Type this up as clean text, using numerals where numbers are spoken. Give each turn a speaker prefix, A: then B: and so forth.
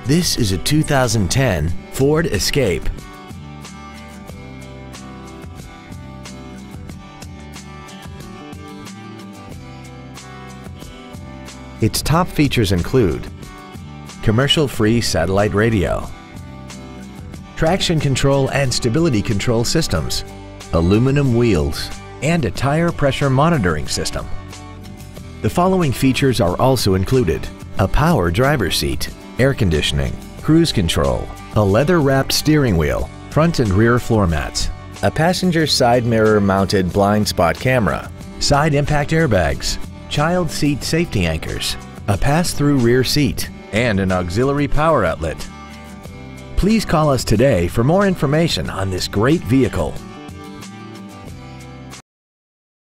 A: This is a 2010 Ford Escape. Its top features include commercial-free satellite radio, traction control and stability control systems, aluminum wheels, and a tire pressure monitoring system. The following features are also included: a power driver's seat, air conditioning, cruise control, a leather-wrapped steering wheel, front and rear floor mats, a passenger side mirror mounted blind spot camera, side impact airbags, child seat safety anchors, a pass-through rear seat, and an auxiliary power outlet. Please call us today for more information on this great vehicle.